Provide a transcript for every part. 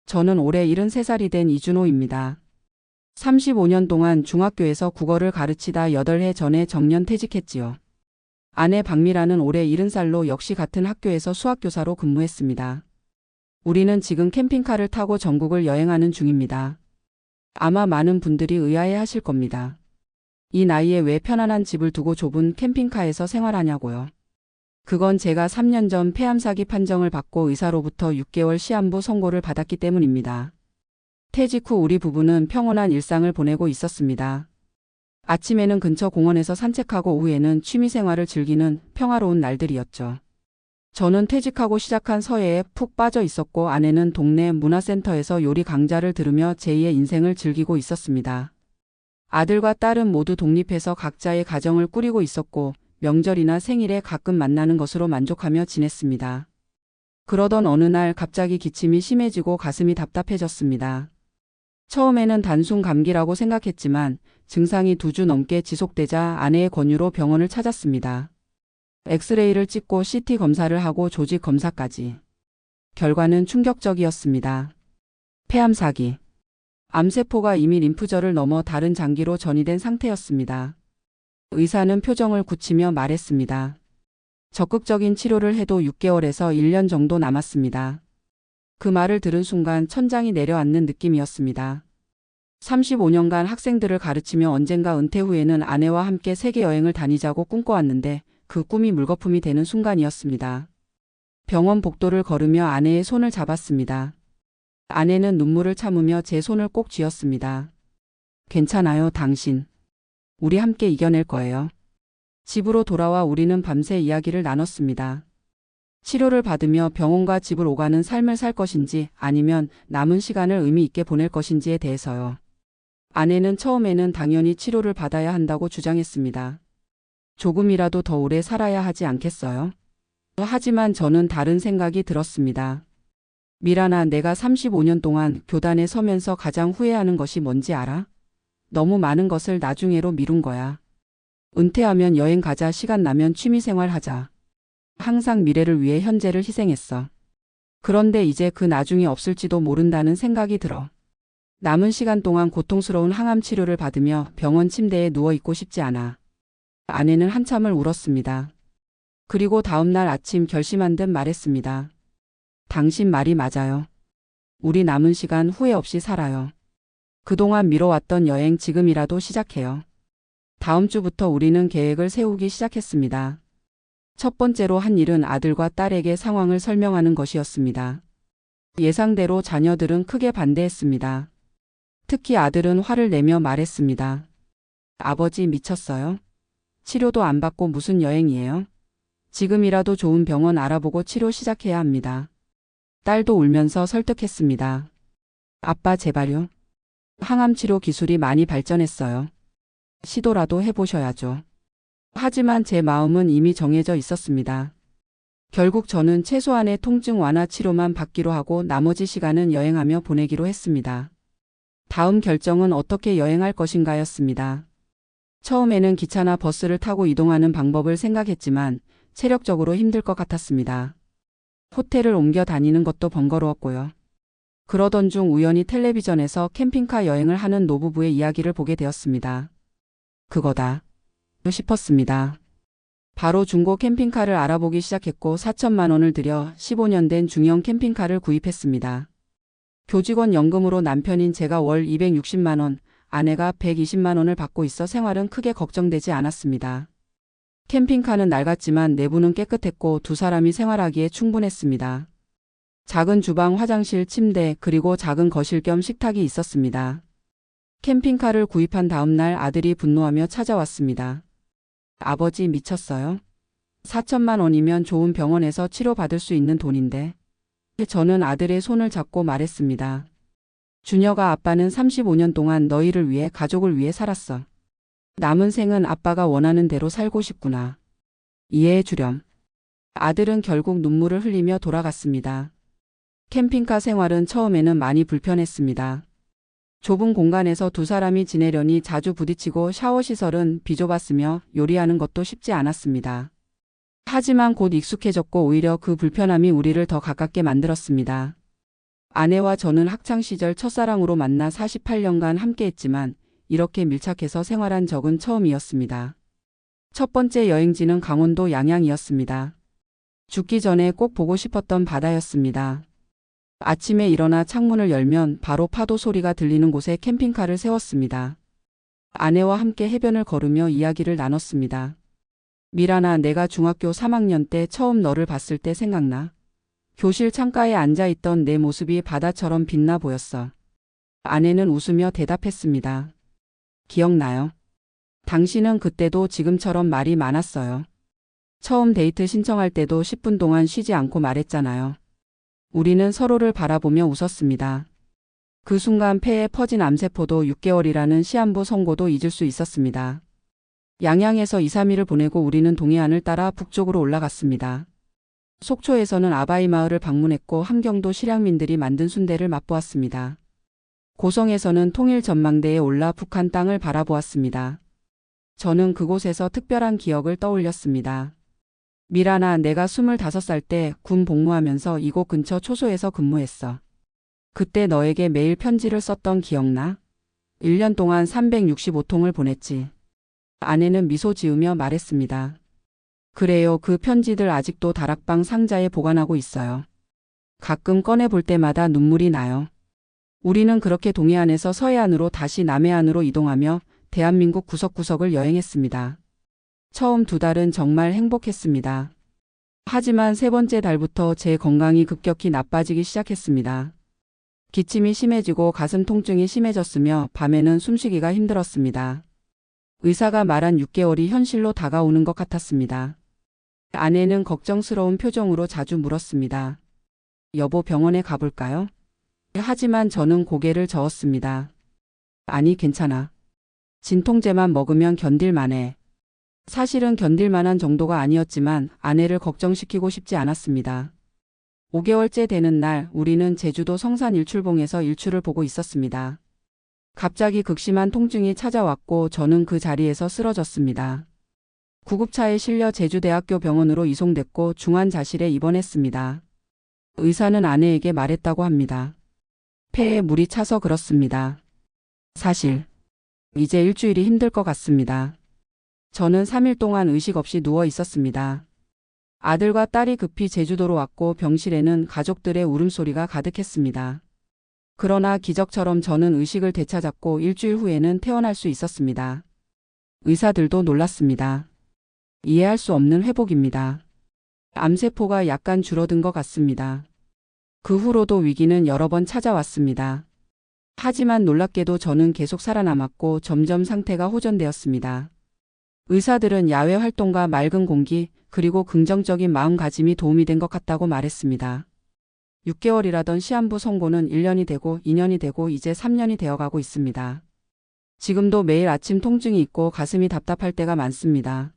저는 올해 73살이 된 이준호입니다. 35년 동안 중학교에서 국어를 가르치다 8해 전에 정년퇴직했지요. 아내 박미라는 올해 70살로 역시 같은 학교에서 수학교사로 근무했습니다. 우리는 지금 캠핑카를 타고 전국을 여행하는 중입니다. 아마 많은 분들이 의아해하실 겁니다. 이 나이에 왜 편안한 집을 두고 좁은 캠핑카에서 생활하냐고요. 그건 제가 3년 전 폐암 사기 판정을 받고 의사로부터 6개월 시한부 선고를 받았기 때문입니다. 퇴직 후 우리 부부는 평온한 일상을 보내고 있었습니다. 아침에는 근처 공원에서 산책하고 오후에는 취미생활을 즐기는 평화로운 날들이었죠. 저는 퇴직하고 시작한 서예에 푹 빠져 있었고 아내는 동네 문화센터에서 요리 강좌를 들으며 제2의 인생을 즐기고 있었습니다. 아들과 딸은 모두 독립해서 각자의 가정을 꾸리고 있었고 명절이나 생일에 가끔 만나는 것으로 만족하며 지냈습니다. 그러던 어느 날 갑자기 기침이 심해지고 가슴이 답답해졌습니다. 처음에는 단순 감기라고 생각했지만 증상이 2주 넘게 지속되자 아내의 권유로 병원을 찾았습니다. 엑스레이를 찍고 CT 검사를 하고 조직 검사까지. 결과는 충격적이었습니다. 폐암 사기. 암세포가 이미 림프절을 넘어 다른 장기로 전이된 상태였습니다. 의사는 표정을 굳히며 말했습니다. 적극적인 치료를 해도 6개월에서 1년 정도 남았습니다. 그 말을 들은 순간 천장이 내려앉는 느낌이었습니다. 35년간 학생들을 가르치며 언젠가 은퇴 후에는 아내와 함께 세계 여행을 다니자고 꿈꿔왔는데 그 꿈이 물거품이 되는 순간이었습니다. 병원 복도를 걸으며 아내의 손을 잡았습니다. 아내는 눈물을 참으며 제 손을 꼭 쥐었습니다. 괜찮아요, 당신. 우리 함께 이겨낼 거예요. 집으로 돌아와 우리는 밤새 이야기를 나눴습니다. 치료를 받으며 병원과 집을 오가는 삶을 살 것인지 아니면 남은 시간을 의미 있게 보낼 것인지에 대해서요. 아내는 처음에는 당연히 치료를 받아야 한다고 주장했습니다. 조금이라도 더 오래 살아야 하지 않겠어요? 하지만 저는 다른 생각이 들었습니다. 미란아, 내가 35년 동안 교단에 서면서 가장 후회하는 것이 뭔지 알아? 너무 많은 것을 나중에로 미룬 거야. 은퇴하면 여행 가자, 시간 나면 취미생활 하자. 항상 미래를 위해 현재를 희생했어. 그런데 이제 그 나중이 없을지도 모른다는 생각이 들어. 남은 시간 동안 고통스러운 항암 치료를 받으며 병원 침대에 누워있고 싶지 않아. 아내는 한참을 울었습니다. 그리고 다음 날 아침 결심한 듯 말했습니다. 당신 말이 맞아요. 우리 남은 시간 후회 없이 살아요. 그동안 미뤄왔던 여행 지금이라도 시작해요. 다음 주부터 우리는 계획을 세우기 시작했습니다. 첫 번째로 한 일은 아들과 딸에게 상황을 설명하는 것이었습니다. 예상대로 자녀들은 크게 반대했습니다. 특히 아들은 화를 내며 말했습니다. 아버지 미쳤어요? 치료도 안 받고 무슨 여행이에요? 지금이라도 좋은 병원 알아보고 치료 시작해야 합니다. 딸도 울면서 설득했습니다. 아빠 제발요. 항암 치료 기술이 많이 발전했어요. 시도라도 해보셔야죠. 하지만 제 마음은 이미 정해져 있었습니다. 결국 저는 최소한의 통증 완화 치료만 받기로 하고 나머지 시간은 여행하며 보내기로 했습니다. 다음 결정은 어떻게 여행할 것인가였습니다. 처음에는 기차나 버스를 타고 이동하는 방법을 생각했지만 체력적으로 힘들 것 같았습니다. 호텔을 옮겨 다니는 것도 번거로웠고요. 그러던 중 우연히 텔레비전에서 캠핑카 여행을 하는 노부부의 이야기를 보게 되었습니다. 그거다 싶었습니다. 바로 중고 캠핑카를 알아보기 시작했고 4천만 원을 들여 15년 된 중형 캠핑카를 구입했습니다. 교직원 연금으로 남편인 제가 월 260만 원, 아내가 120만 원을 받고 있어 생활은 크게 걱정되지 않았습니다. 캠핑카는 낡았지만 내부는 깨끗했고 두 사람이 생활하기에 충분했습니다. 작은 주방, 화장실, 침대, 그리고 작은 거실 겸 식탁이 있었습니다. 캠핑카를 구입한 다음 날 아들이 분노하며 찾아왔습니다. 아버지 미쳤어요? 4천만 원이면 좋은 병원에서 치료받을 수 있는 돈인데. 저는 아들의 손을 잡고 말했습니다. 준혁아, 아빠는 35년 동안 너희를 위해, 가족을 위해 살았어. 남은 생은 아빠가 원하는 대로 살고 싶구나. 이해해 주렴. 아들은 결국 눈물을 흘리며 돌아갔습니다. 캠핑카 생활은 처음에는 많이 불편했습니다. 좁은 공간에서 두 사람이 지내려니 자주 부딪히고 샤워 시설은 비좁았으며 요리하는 것도 쉽지 않았습니다. 하지만 곧 익숙해졌고 오히려 그 불편함이 우리를 더 가깝게 만들었습니다. 아내와 저는 학창시절 첫사랑으로 만나 48년간 함께했지만 이렇게 밀착해서 생활한 적은 처음이었습니다. 첫 번째 여행지는 강원도 양양이었습니다. 죽기 전에 꼭 보고 싶었던 바다였습니다. 아침에 일어나 창문을 열면 바로 파도 소리가 들리는 곳에 캠핑카를 세웠습니다. 아내와 함께 해변을 걸으며 이야기를 나눴습니다. 미란아, 내가 중학교 3학년 때 처음 너를 봤을 때 생각나? 교실 창가에 앉아있던 내 모습이 바다처럼 빛나 보였어. 아내는 웃으며 대답했습니다. 기억나요? 당신은 그때도 지금처럼 말이 많았어요. 처음 데이트 신청할 때도 10분 동안 쉬지 않고 말했잖아요. 우리는 서로를 바라보며 웃었습니다. 그 순간 폐에 퍼진 암세포도 6개월이라는 시한부 선고도 잊을 수 있었습니다. 양양에서 2, 3일을 보내고 우리는 동해안을 따라 북쪽으로 올라갔습니다. 속초에서는 아바이 마을을 방문했고 함경도 실향민들이 만든 순대를 맛보았습니다. 고성에서는 통일 전망대에 올라 북한 땅을 바라보았습니다. 저는 그곳에서 특별한 기억을 떠올렸습니다. 미란아, 내가 25살 때 군 복무하면서 이곳 근처 초소에서 근무했어. 그때 너에게 매일 편지를 썼던 기억나? 1년 동안 365통을 보냈지. 아내는 미소 지으며 말했습니다. 그래요. 그 편지들 아직도 다락방 상자에 보관하고 있어요. 가끔 꺼내볼 때마다 눈물이 나요. 우리는 그렇게 동해안에서 서해안으로 다시 남해안으로 이동하며 대한민국 구석구석을 여행했습니다. 처음 2달은 정말 행복했습니다. 하지만 3번째 달부터 제 건강이 급격히 나빠지기 시작했습니다. 기침이 심해지고 가슴 통증이 심해졌으며 밤에는 숨쉬기가 힘들었습니다. 의사가 말한 6개월이 현실로 다가오는 것 같았습니다. 아내는 걱정스러운 표정으로 자주 물었습니다. 여보, 병원에 가볼까요? 하지만 저는 고개를 저었습니다. 아니, 괜찮아. 진통제만 먹으면 견딜만해. 사실은 견딜만한 정도가 아니었지만 아내를 걱정시키고 싶지 않았습니다. 5개월째 되는 날 우리는 제주도 성산 일출봉에서 일출을 보고 있었습니다. 갑자기 극심한 통증이 찾아왔고 저는 그 자리에서 쓰러졌습니다. 구급차에 실려 제주대학교 병원으로 이송됐고 중환자실에 입원했습니다. 의사는 아내에게 말했다고 합니다. 폐에 물이 차서 그렇습니다. 사실 이제 일주일이 힘들 것 같습니다. 저는 3일 동안 의식 없이 누워 있었습니다. 아들과 딸이 급히 제주도로 왔고 병실에는 가족들의 울음소리가 가득했습니다. 그러나 기적처럼 저는 의식을 되찾았고 일주일 후에는 퇴원할 수 있었습니다. 의사들도 놀랐습니다. 이해할 수 없는 회복입니다. 암세포가 약간 줄어든 것 같습니다. 그 후로도 위기는 여러 번 찾아왔습니다. 하지만 놀랍게도 저는 계속 살아남았고 점점 상태가 호전되었습니다. 의사들은 야외 활동과 맑은 공기 그리고 긍정적인 마음가짐이 도움이 된 것 같다고 말했습니다. 6개월이라던 시한부 선고는 1년이 되고 2년이 되고 이제 3년이 되어가고 있습니다. 지금도 매일 아침 통증이 있고 가슴이 답답할 때가 많습니다.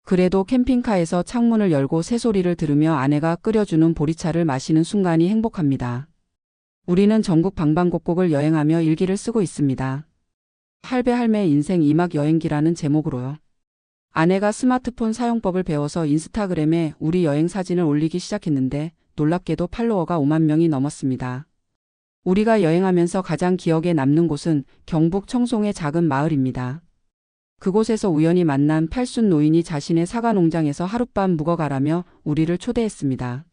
그래도 캠핑카에서 창문을 열고 새소리를 들으며 아내가 끓여주는 보리차를 마시는 순간이 행복합니다. 우리는 전국 방방곡곡을 여행하며 일기를 쓰고 있습니다. 할배 할매 인생 2막 여행기라는 제목으로요. 아내가 스마트폰 사용법을 배워서 인스타그램에 우리 여행 사진을 올리기 시작했는데 놀랍게도 팔로워가 5만 명이 넘었습니다. 우리가 여행하면서 가장 기억에 남는 곳은 경북 청송의 작은 마을입니다. 그곳에서 우연히 만난 팔순 노인이 자신의 사과 농장에서 하룻밤 묵어가라며 우리를 초대했습니다.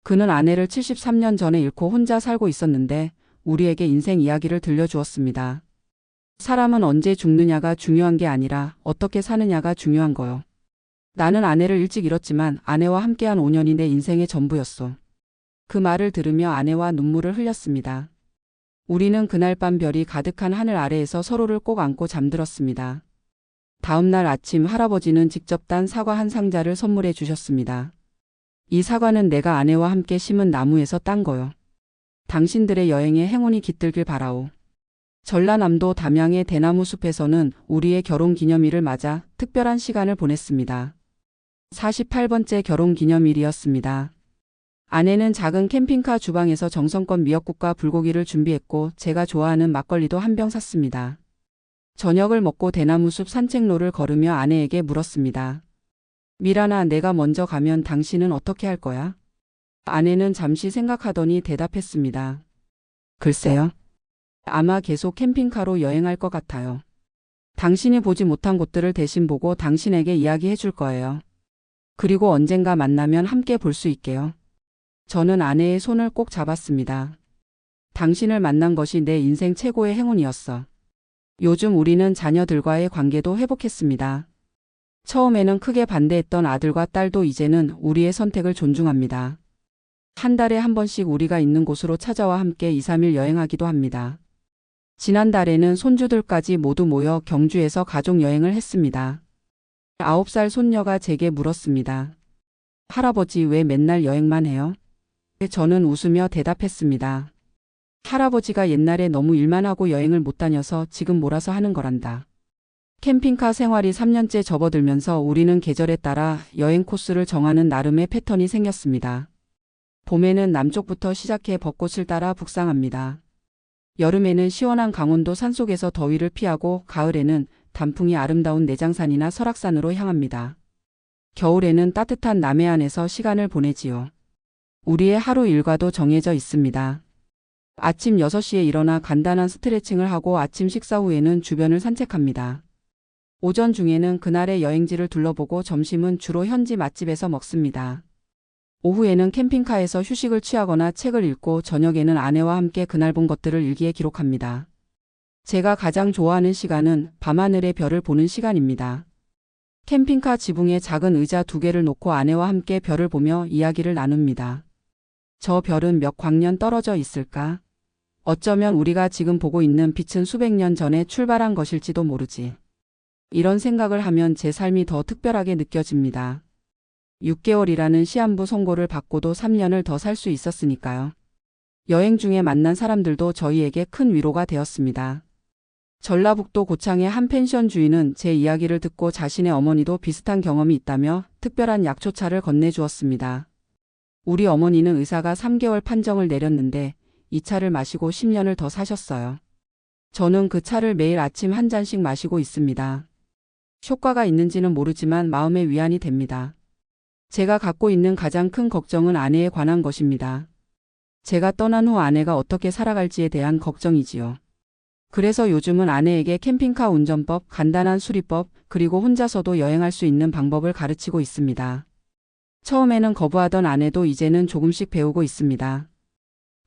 그는 아내를 73년 전에 잃고 혼자 살고 있었는데 우리에게 인생 이야기를 들려주었습니다. 사람은 언제 죽느냐가 중요한 게 아니라 어떻게 사느냐가 중요한 거요. 나는 아내를 일찍 잃었지만 아내와 함께한 5년이 내 인생의 전부였소. 그 말을 들으며 아내와 눈물을 흘렸습니다. 우리는 그날 밤 별이 가득한 하늘 아래에서 서로를 꼭 안고 잠들었습니다. 다음 날 아침 할아버지는 직접 딴 사과 한 상자를 선물해 주셨습니다. 이 사과는 내가 아내와 함께 심은 나무에서 딴 거요. 당신들의 여행에 행운이 깃들길 바라오. 전라남도 담양의 대나무 숲에서는 우리의 결혼 기념일을 맞아 특별한 시간을 보냈습니다. 48번째 결혼 기념일이었습니다. 아내는 작은 캠핑카 주방에서 정성껏 미역국과 불고기를 준비했고 제가 좋아하는 막걸리도 한 병 샀습니다. 저녁을 먹고 대나무숲 산책로를 걸으며 아내에게 물었습니다. 미란아, 내가 먼저 가면 당신은 어떻게 할 거야? 아내는 잠시 생각하더니 대답했습니다. 글쎄요. 아마 계속 캠핑카로 여행할 것 같아요. 당신이 보지 못한 곳들을 대신 보고 당신에게 이야기해 줄 거예요. 그리고 언젠가 만나면 함께 볼 수 있게요. 저는 아내의 손을 꼭 잡았습니다. 당신을 만난 것이 내 인생 최고의 행운이었어. 요즘 우리는 자녀들과의 관계도 회복했습니다. 처음에는 크게 반대했던 아들과 딸도 이제는 우리의 선택을 존중합니다. 한 달에 한 번씩 우리가 있는 곳으로 찾아와 함께 2, 3일 여행하기도 합니다. 지난달에는 손주들까지 모두 모여 경주에서 가족 여행을 했습니다. 9살 손녀가 제게 물었습니다. 할아버지 왜 맨날 여행만 해요? 저는 웃으며 대답했습니다. 할아버지가 옛날에 너무 일만 하고 여행을 못 다녀서 지금 몰아서 하는 거란다. 캠핑카 생활이 3년째 접어들면서 우리는 계절에 따라 여행 코스를 정하는 나름의 패턴이 생겼습니다. 봄에는 남쪽부터 시작해 벚꽃을 따라 북상합니다. 여름에는 시원한 강원도 산속에서 더위를 피하고 가을에는 단풍이 아름다운 내장산이나 설악산으로 향합니다. 겨울에는 따뜻한 남해안에서 시간을 보내지요. 우리의 하루 일과도 정해져 있습니다. 아침 6시에 일어나 간단한 스트레칭을 하고 아침 식사 후에는 주변을 산책합니다. 오전 중에는 그날의 여행지를 둘러보고 점심은 주로 현지 맛집에서 먹습니다. 오후에는 캠핑카에서 휴식을 취하거나 책을 읽고 저녁에는 아내와 함께 그날 본 것들을 일기에 기록합니다. 제가 가장 좋아하는 시간은 밤하늘의 별을 보는 시간입니다. 캠핑카 지붕에 작은 의자 2개를 놓고 아내와 함께 별을 보며 이야기를 나눕니다. 저 별은 몇 광년 떨어져 있을까? 어쩌면 우리가 지금 보고 있는 빛은 수백 년 전에 출발한 것일지도 모르지. 이런 생각을 하면 제 삶이 더 특별하게 느껴집니다. 6개월이라는 시한부 선고를 받고도 3년을 더 살 수 있었으니까요. 여행 중에 만난 사람들도 저희에게 큰 위로가 되었습니다. 전라북도 고창의 한 펜션 주인은 제 이야기를 듣고 자신의 어머니도 비슷한 경험이 있다며 특별한 약초차를 건네주었습니다. 우리 어머니는 의사가 3개월 판정을 내렸는데 이 차를 마시고 10년을 더 사셨어요. 저는 그 차를 매일 아침 한 잔씩 마시고 있습니다. 효과가 있는지는 모르지만 마음의 위안이 됩니다. 제가 갖고 있는 가장 큰 걱정은 아내에 관한 것입니다. 제가 떠난 후 아내가 어떻게 살아갈지에 대한 걱정이지요. 그래서 요즘은 아내에게 캠핑카 운전법, 간단한 수리법, 그리고 혼자서도 여행할 수 있는 방법을 가르치고 있습니다. 처음에는 거부하던 아내도 이제는 조금씩 배우고 있습니다.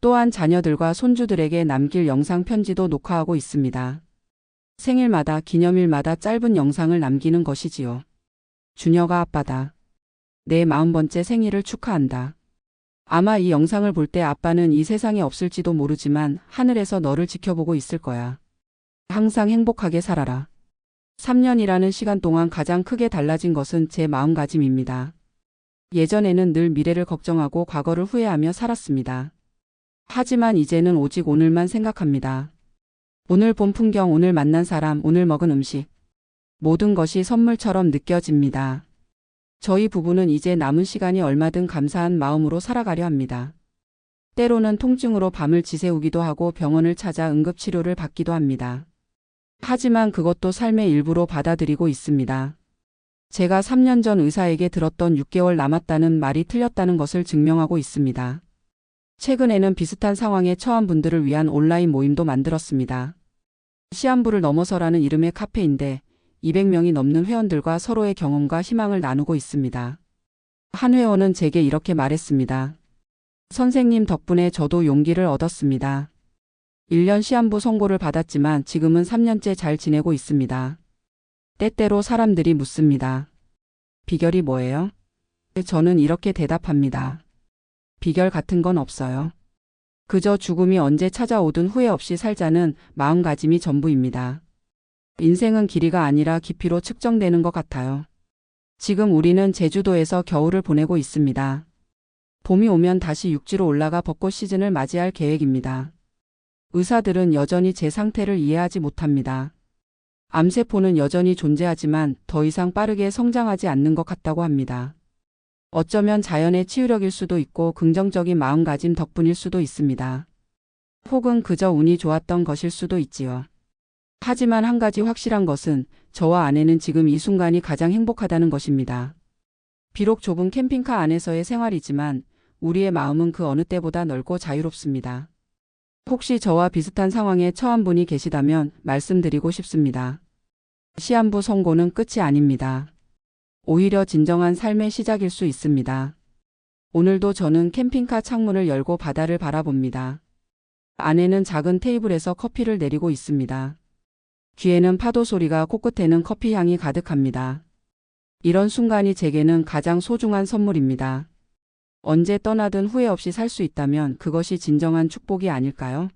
또한 자녀들과 손주들에게 남길 영상 편지도 녹화하고 있습니다. 생일마다 기념일마다 짧은 영상을 남기는 것이지요. 준혁아 아빠다. 내 40번째 생일을 축하한다. 아마 이 영상을 볼 때 아빠는 이 세상에 없을지도 모르지만 하늘에서 너를 지켜보고 있을 거야. 항상 행복하게 살아라. 3년이라는 시간 동안 가장 크게 달라진 것은 제 마음가짐입니다. 예전에는 늘 미래를 걱정하고 과거를 후회하며 살았습니다. 하지만 이제는 오직 오늘만 생각합니다. 오늘 본 풍경, 오늘 만난 사람, 오늘 먹은 음식. 모든 것이 선물처럼 느껴집니다. 저희 부부는 이제 남은 시간이 얼마든 감사한 마음으로 살아가려 합니다. 때로는 통증으로 밤을 지새우기도 하고 병원을 찾아 응급치료를 받기도 합니다. 하지만 그것도 삶의 일부로 받아들이고 있습니다. 제가 3년 전 의사에게 들었던 6개월 남았다는 말이 틀렸다는 것을 증명하고 있습니다. 최근에는 비슷한 상황에 처한 분들을 위한 온라인 모임도 만들었습니다. 시한부를 넘어서라는 이름의 카페인데 200명이 넘는 회원들과 서로의 경험과 희망을 나누고 있습니다. 한 회원은 제게 이렇게 말했습니다. 선생님 덕분에 저도 용기를 얻었습니다. 1년 시한부 선고를 받았지만 지금은 3년째 잘 지내고 있습니다. 때때로 사람들이 묻습니다. 비결이 뭐예요? 저는 이렇게 대답합니다. 비결 같은 건 없어요. 그저 죽음이 언제 찾아오든 후회 없이 살자는 마음가짐이 전부입니다. 인생은 길이가 아니라 깊이로 측정되는 것 같아요. 지금 우리는 제주도에서 겨울을 보내고 있습니다. 봄이 오면 다시 육지로 올라가 벚꽃 시즌을 맞이할 계획입니다. 의사들은 여전히 제 상태를 이해하지 못합니다. 암세포는 여전히 존재하지만 더 이상 빠르게 성장하지 않는 것 같다고 합니다. 어쩌면 자연의 치유력일 수도 있고 긍정적인 마음가짐 덕분일 수도 있습니다. 혹은 그저 운이 좋았던 것일 수도 있지요. 하지만 한 가지 확실한 것은 저와 아내는 지금 이 순간이 가장 행복하다는 것입니다. 비록 좁은 캠핑카 안에서의 생활이지만 우리의 마음은 그 어느 때보다 넓고 자유롭습니다. 혹시 저와 비슷한 상황에 처한 분이 계시다면 말씀드리고 싶습니다. 시한부 선고는 끝이 아닙니다. 오히려 진정한 삶의 시작일 수 있습니다. 오늘도 저는 캠핑카 창문을 열고 바다를 바라봅니다. 아내는 작은 테이블에서 커피를 내리고 있습니다. 귀에는 파도 소리가, 코끝에는 커피 향이 가득합니다. 이런 순간이 제게는 가장 소중한 선물입니다. 언제 떠나든 후회 없이 살 수 있다면 그것이 진정한 축복이 아닐까요?